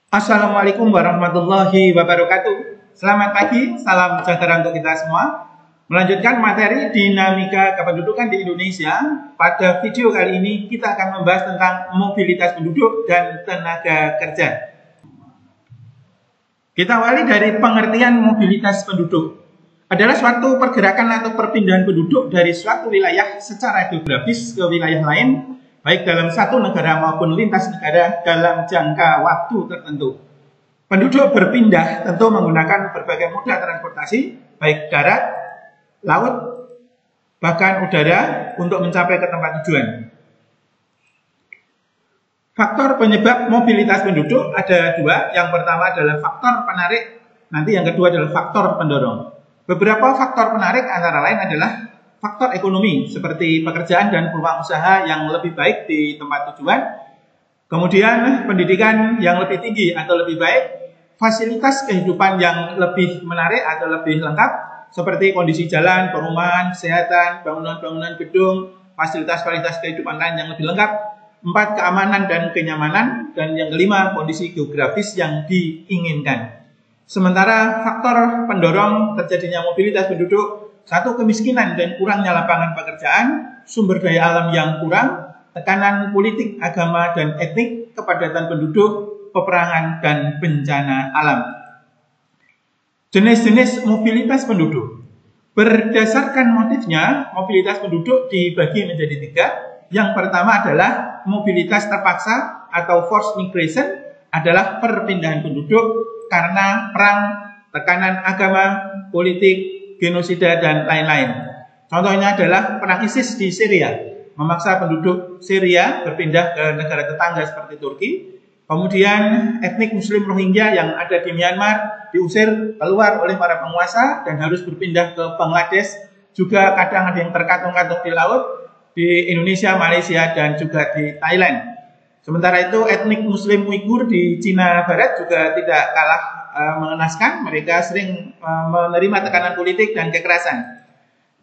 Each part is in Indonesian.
Assalamualaikum warahmatullahi wabarakatuh. Selamat pagi, salam sejahtera untuk kita semua. Melanjutkan materi dinamika kependudukan di Indonesia. Pada video kali ini kita akan membahas tentang mobilitas penduduk dan tenaga kerja. Kita awali dari pengertian mobilitas penduduk. Adalah suatu pergerakan atau perpindahan penduduk dari suatu wilayah secara geografis ke wilayah lain, baik dalam satu negara maupun lintas negara dalam jangka waktu tertentu. Penduduk berpindah tentu menggunakan berbagai moda transportasi, baik darat, laut, bahkan udara untuk mencapai ke tempat tujuan. Faktor penyebab mobilitas penduduk ada dua. Yang pertama adalah faktor penarik, nanti yang kedua adalah faktor pendorong. Beberapa faktor penarik antara lain adalah faktor ekonomi seperti pekerjaan dan peluang usaha yang lebih baik di tempat tujuan, kemudian pendidikan yang lebih tinggi atau lebih baik, fasilitas kehidupan yang lebih menarik atau lebih lengkap seperti kondisi jalan, perumahan, kesehatan, bangunan-bangunan gedung, fasilitas-fasilitas kehidupan lain yang lebih lengkap. 4, keamanan dan kenyamanan, dan yang kelima, kondisi geografis yang diinginkan. Sementara faktor pendorong terjadinya mobilitas penduduk, 1, kemiskinan dan kurangnya lapangan pekerjaan, sumber daya alam yang kurang, tekanan politik, agama, dan etnik, kepadatan penduduk, peperangan, dan bencana alam. Jenis-jenis mobilitas penduduk. Berdasarkan motifnya, mobilitas penduduk dibagi menjadi 3. Yang pertama adalah mobilitas terpaksa atau forced migration, adalah perpindahan penduduk karena perang, tekanan agama, politik, genosida, dan lain-lain. Contohnya adalah perang ISIS di Syria, memaksa penduduk Syria berpindah ke negara tetangga seperti Turki. Kemudian etnik Muslim Rohingya yang ada di Myanmar diusir keluar oleh para penguasa dan harus berpindah ke Bangladesh. Juga kadang ada yang terkatung-katung di laut di Indonesia, Malaysia, dan juga di Thailand. Sementara itu etnik Muslim Uighur di Cina Barat juga tidak kalah mengenaskan. Mereka sering menerima tekanan politik dan kekerasan.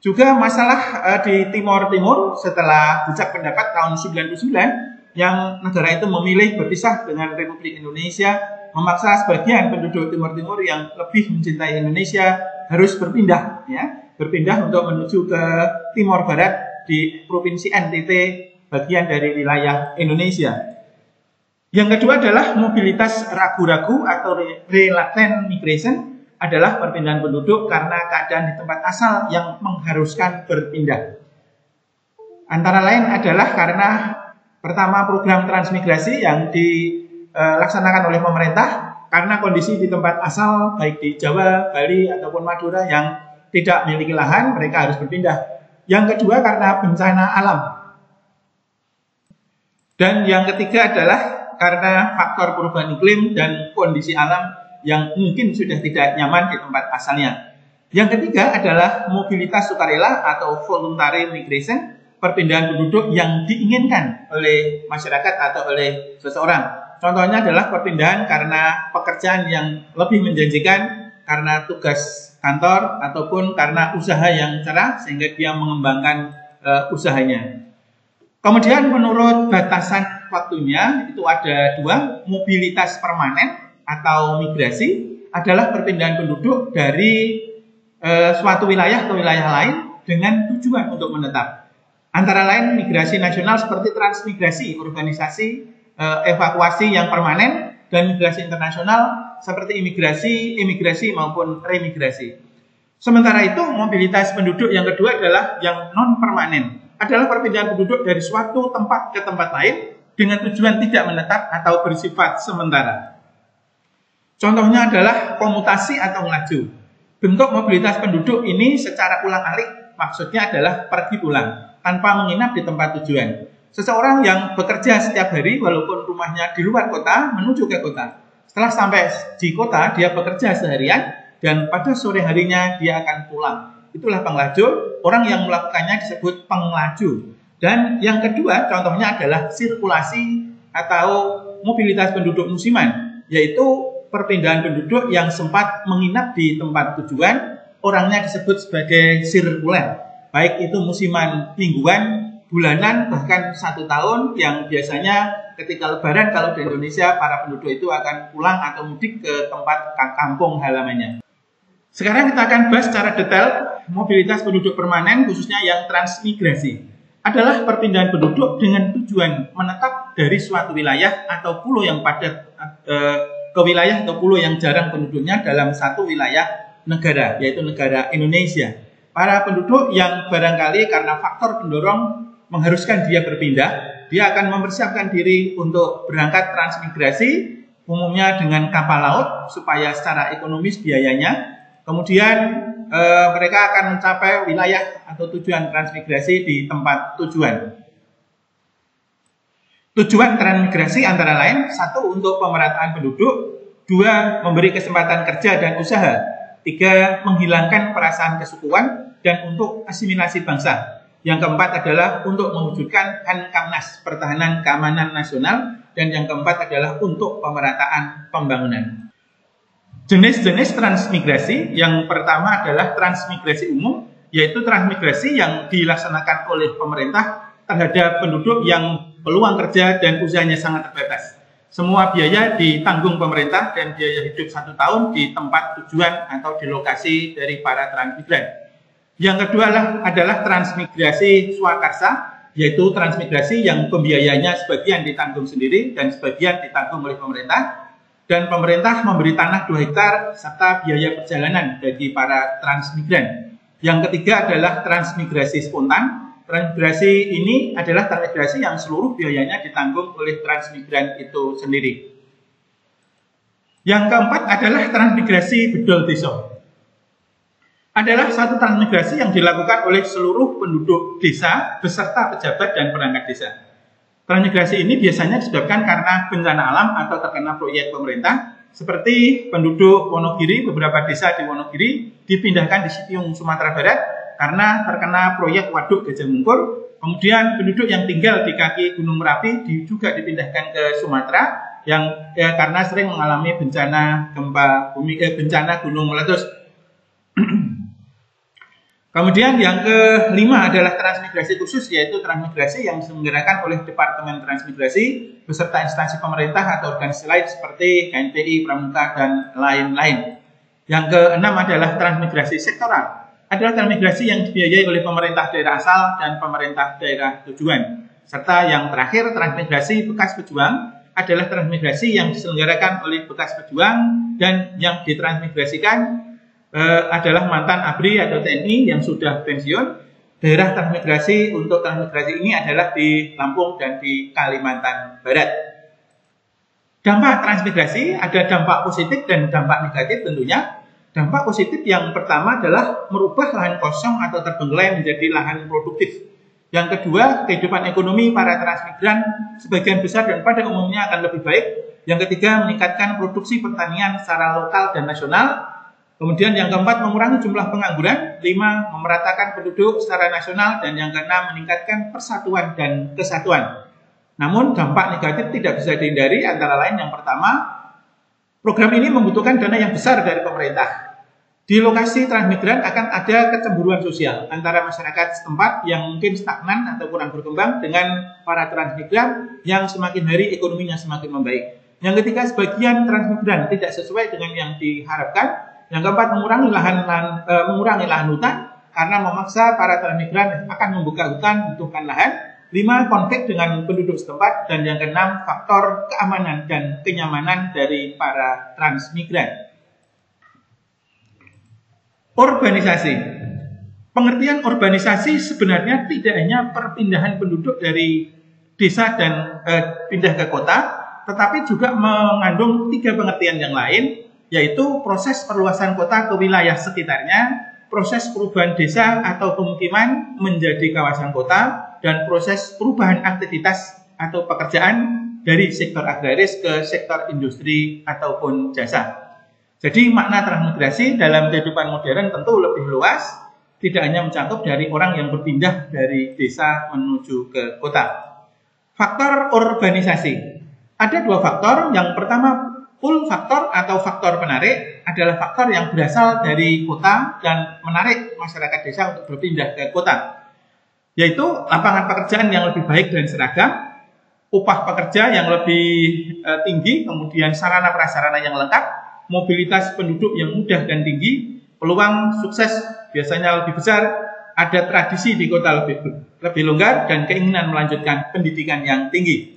Juga masalah di Timor Timur setelah jejak pendapat tahun 99 yang negara itu memilih berpisah dengan Republik Indonesia, memaksa sebagian penduduk Timor Timur yang lebih mencintai Indonesia harus berpindah, berpindah untuk menuju ke Timor Barat di Provinsi NTT, bagian dari wilayah Indonesia. Yang kedua adalah mobilitas ragu-ragu atau reluctant migration, adalah perpindahan penduduk karena keadaan di tempat asal yang mengharuskan berpindah. Antara lain adalah karena pertama program transmigrasi yang dilaksanakan oleh pemerintah karena kondisi di tempat asal baik di Jawa, Bali, ataupun Madura yang tidak memiliki lahan, mereka harus berpindah. Yang kedua karena bencana alam. Dan yang ketiga adalah karena faktor perubahan iklim dan kondisi alam yang mungkin sudah tidak nyaman di tempat asalnya. Yang ketiga adalah mobilitas sukarela atau voluntary migration, perpindahan penduduk yang diinginkan oleh masyarakat atau oleh seseorang. Contohnya adalah perpindahan karena pekerjaan yang lebih menjanjikan, karena tugas kantor, ataupun karena usaha yang cerah sehingga dia mengembangkan usahanya. Kemudian menurut batasan waktunya itu ada 2, mobilitas permanen atau migrasi adalah perpindahan penduduk dari suatu wilayah ke wilayah lain dengan tujuan untuk menetap. Antara lain migrasi nasional seperti transmigrasi, urbanisasi, evakuasi yang permanen, dan migrasi internasional seperti imigrasi maupun remigrasi. Sementara itu mobilitas penduduk yang kedua adalah yang non permanen, adalah perpindahan penduduk dari suatu tempat ke tempat lain dengan tujuan tidak menetap atau bersifat sementara. Contohnya adalah komutasi atau melaju. Bentuk mobilitas penduduk ini secara ulang-alik maksudnya adalah pergi pulang tanpa menginap di tempat tujuan. Seseorang yang bekerja setiap hari walaupun rumahnya di luar kota menuju ke kota. Setelah sampai di kota dia bekerja seharian dan pada sore harinya dia akan pulang. Itulah pengelaju. Orang yang melakukannya disebut pengelaju. Dan yang kedua contohnya adalah sirkulasi atau mobilitas penduduk musiman, yaitu perpindahan penduduk yang sempat menginap di tempat tujuan, orangnya disebut sebagai sirkuler, baik itu musiman mingguan, bulanan bahkan 1 tahun, yang biasanya ketika Lebaran kalau di Indonesia para penduduk itu akan pulang atau mudik ke tempat kampung halamannya. Sekarang kita akan bahas secara detail mobilitas penduduk permanen, khususnya yang transmigrasi. Adalah perpindahan penduduk dengan tujuan menetap dari suatu wilayah atau pulau yang padat ke wilayah atau pulau yang jarang penduduknya dalam satu wilayah negara, yaitu negara Indonesia. Para penduduk yang barangkali karena faktor pendorong mengharuskan dia berpindah, dia akan mempersiapkan diri untuk berangkat transmigrasi, umumnya dengan kapal laut supaya secara ekonomis biayanya. Kemudian mereka akan mencapai wilayah atau tujuan transmigrasi di tempat tujuan. Tujuan transmigrasi antara lain: 1. Untuk pemerataan penduduk, 2. Memberi kesempatan kerja dan usaha, 3. Menghilangkan perasaan kesukuan, dan untuk asimilasi bangsa. Yang keempat adalah untuk mewujudkan Hankamnas, pertahanan keamanan nasional, dan yang keempat adalah untuk pemerataan pembangunan. Jenis-jenis transmigrasi, yang pertama adalah transmigrasi umum, yaitu transmigrasi yang dilaksanakan oleh pemerintah terhadap penduduk yang peluang kerja dan usahanya sangat terbatas. Semua biaya ditanggung pemerintah dan biaya hidup 1 tahun di tempat tujuan atau di lokasi dari para transmigran. Yang kedua adalah transmigrasi swakarsa, yaitu transmigrasi yang pembiayanya sebagian ditanggung sendiri dan sebagian ditanggung oleh pemerintah. Dan pemerintah memberi tanah 2 hektar serta biaya perjalanan bagi para transmigran. Yang ketiga adalah transmigrasi spontan. Transmigrasi ini adalah transmigrasi yang seluruh biayanya ditanggung oleh transmigran itu sendiri. Yang keempat adalah transmigrasi bedol desa. Adalah satu transmigrasi yang dilakukan oleh seluruh penduduk desa beserta pejabat dan perangkat desa. Transmigrasi ini biasanya disebabkan karena bencana alam atau terkena proyek pemerintah, seperti penduduk Wonogiri, beberapa desa di Wonogiri dipindahkan di Sitiung, Sumatera Barat karena terkena proyek waduk Gajah Mungkur. Kemudian penduduk yang tinggal di kaki Gunung Merapi juga dipindahkan ke Sumatera yang karena sering mengalami bencana gempa bumi, bencana gunung meletus. Kemudian yang kelima adalah transmigrasi khusus, yaitu transmigrasi yang diselenggarakan oleh Departemen Transmigrasi beserta instansi pemerintah atau organisasi lain seperti KNPI, Pramuka, dan lain-lain. Yang keenam adalah transmigrasi sektoral. Adalah transmigrasi yang dibiayai oleh pemerintah daerah asal dan pemerintah daerah tujuan. Serta yang terakhir, transmigrasi bekas pejuang adalah transmigrasi yang diselenggarakan oleh bekas pejuang dan yang ditransmigrasikan adalah mantan ABRI atau TNI yang sudah pensiun. Daerah transmigrasi untuk transmigrasi ini adalah di Lampung dan di Kalimantan Barat. Dampak transmigrasi ada dampak positif dan dampak negatif tentunya. Dampak positif yang pertama adalah merubah lahan kosong atau terbengkelai menjadi lahan produktif. Yang kedua, kehidupan ekonomi para transmigran sebagian besar dan pada umumnya akan lebih baik. Yang ketiga, meningkatkan produksi pertanian secara lokal dan nasional. Kemudian yang keempat, mengurangi jumlah pengangguran. 5, memeratakan penduduk secara nasional. Dan yang keenam, meningkatkan persatuan dan kesatuan. Namun dampak negatif tidak bisa dihindari, antara lain yang pertama, program ini membutuhkan dana yang besar dari pemerintah. Di lokasi transmigran akan ada kecemburuan sosial antara masyarakat setempat yang mungkin stagnan atau kurang berkembang dengan para transmigran yang semakin hari ekonominya semakin membaik. Yang ketiga, sebagian transmigran tidak sesuai dengan yang diharapkan. Yang keempat, mengurangi lahan hutan karena memaksa para transmigran akan membuka hutan, membutuhkan lahan. 5, konflik dengan penduduk setempat. Dan yang keenam, faktor keamanan dan kenyamanan dari para transmigran. Urbanisasi. Pengertian urbanisasi sebenarnya tidak hanya perpindahan penduduk dari desa dan pindah ke kota, tetapi juga mengandung 3 pengertian yang lain, yaitu proses perluasan kota ke wilayah sekitarnya, proses perubahan desa atau pemukiman menjadi kawasan kota, dan proses perubahan aktivitas atau pekerjaan dari sektor agraris ke sektor industri ataupun jasa. Jadi makna transmigrasi dalam kehidupan modern tentu lebih luas, tidak hanya mencakup dari orang yang berpindah dari desa menuju ke kota. Faktor urbanisasi. Ada 2 faktor. Yang pertama, pull faktor atau faktor penarik adalah faktor yang berasal dari kota dan menarik masyarakat desa untuk berpindah ke kota. yaitu lapangan pekerjaan yang lebih baik dan seragam, upah pekerja yang lebih tinggi, kemudian sarana prasarana yang lengkap, mobilitas penduduk yang mudah dan tinggi, peluang sukses biasanya lebih besar, ada tradisi di kota lebih longgar, dan keinginan melanjutkan pendidikan yang tinggi.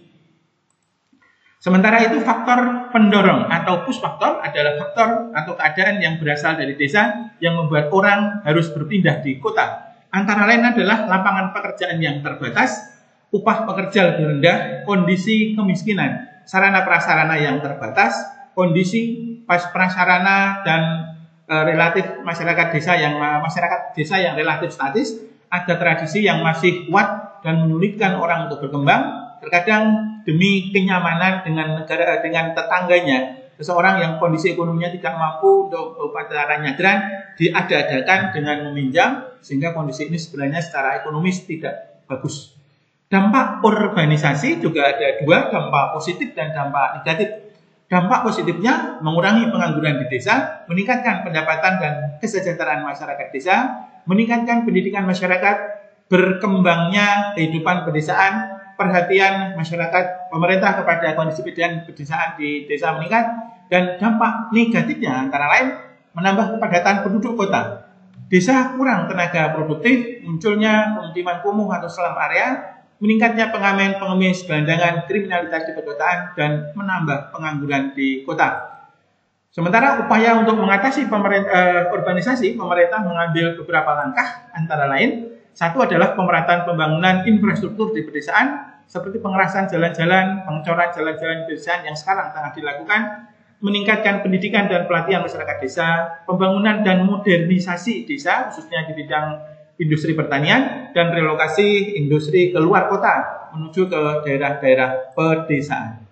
Sementara itu faktor pendorong atau push faktor adalah faktor atau keadaan yang berasal dari desa yang membuat orang harus berpindah di kota. Antara lain adalah lapangan pekerjaan yang terbatas, upah pekerja lebih rendah, kondisi kemiskinan, sarana prasarana yang terbatas, kondisi prasarana dan relatif masyarakat desa yang relatif statis, ada tradisi yang masih kuat dan menyulitkan orang untuk berkembang. Terkadang demi kenyamanan dengan tetangganya, seseorang yang kondisi ekonominya tidak mampu untuk upacara nyadran diada-adakan dengan meminjam, sehingga kondisi ini sebenarnya secara ekonomis tidak bagus. Dampak urbanisasi juga ada dua, dampak positif dan dampak negatif. Dampak positifnya mengurangi pengangguran di desa, meningkatkan pendapatan dan kesejahteraan masyarakat desa, meningkatkan pendidikan masyarakat, berkembangnya kehidupan pedesaan, perhatian masyarakat pemerintah kepada kondisi pedesaan di desa meningkat, dan dampak negatifnya antara lain menambah kepadatan penduduk kota. Desa kurang tenaga produktif, munculnya pemukiman kumuh atau slum area, meningkatnya pengamen, pengemis, gelandangan, kriminalitas di perkotaan, dan menambah pengangguran di kota. Sementara upaya untuk mengatasi urbanisasi, pemerintah mengambil beberapa langkah, antara lain satu adalah pemerataan pembangunan infrastruktur di pedesaan, seperti pengerasan jalan-jalan, pengecoran jalan-jalan di pedesaan yang sekarang tengah dilakukan, meningkatkan pendidikan dan pelatihan masyarakat desa, pembangunan dan modernisasi desa, khususnya di bidang industri pertanian, dan relokasi industri keluar kota menuju ke daerah-daerah pedesaan.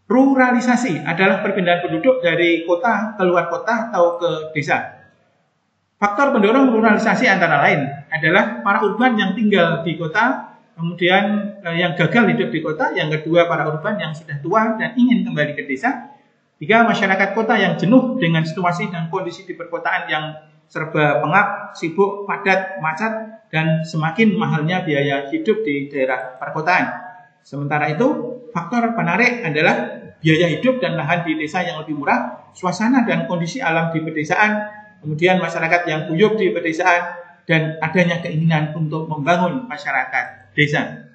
Ruralisasi adalah perpindahan penduduk dari kota ke luar kota atau ke desa. Faktor pendorong ruralisasi antara lain adalah para urban yang tinggal di kota, kemudian yang gagal hidup di kota, yang kedua para urban yang sudah tua dan ingin kembali ke desa, tiga masyarakat kota yang jenuh dengan situasi dan kondisi di perkotaan yang serba pengap, sibuk, padat, macet, dan semakin mahalnya biaya hidup di daerah perkotaan. Sementara itu, faktor penarik adalah biaya hidup dan lahan di desa yang lebih murah, suasana dan kondisi alam di pedesaan, kemudian masyarakat yang guyup di pedesaan, dan adanya keinginan untuk membangun masyarakat desa.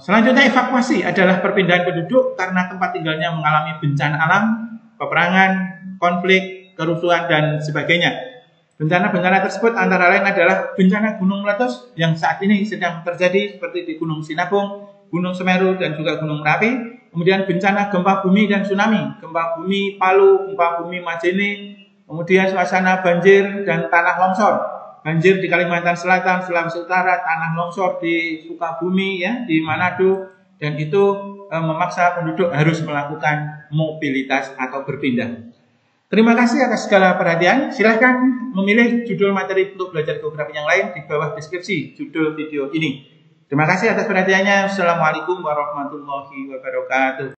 Selanjutnya evakuasi adalah perpindahan penduduk karena tempat tinggalnya mengalami bencana alam, peperangan, konflik, kerusuhan, dan sebagainya. Bencana-bencana tersebut antara lain adalah bencana gunung meletus yang saat ini sedang terjadi seperti di Gunung Sinabung, Gunung Semeru, dan juga Gunung Merapi. Kemudian bencana gempa bumi dan tsunami, gempa bumi Palu, gempa bumi Majene, kemudian suasana banjir dan tanah longsor. Banjir di Kalimantan Selatan, Sulawesi Utara, tanah longsor di Sukabumi, ya, di Manado, dan itu memaksa penduduk harus melakukan mobilitas atau berpindah. Terima kasih atas segala perhatian. Silahkan memilih judul materi untuk belajar geografi yang lain di bawah deskripsi judul video ini. Terima kasih atas perhatiannya. Assalamualaikum warahmatullahi wabarakatuh.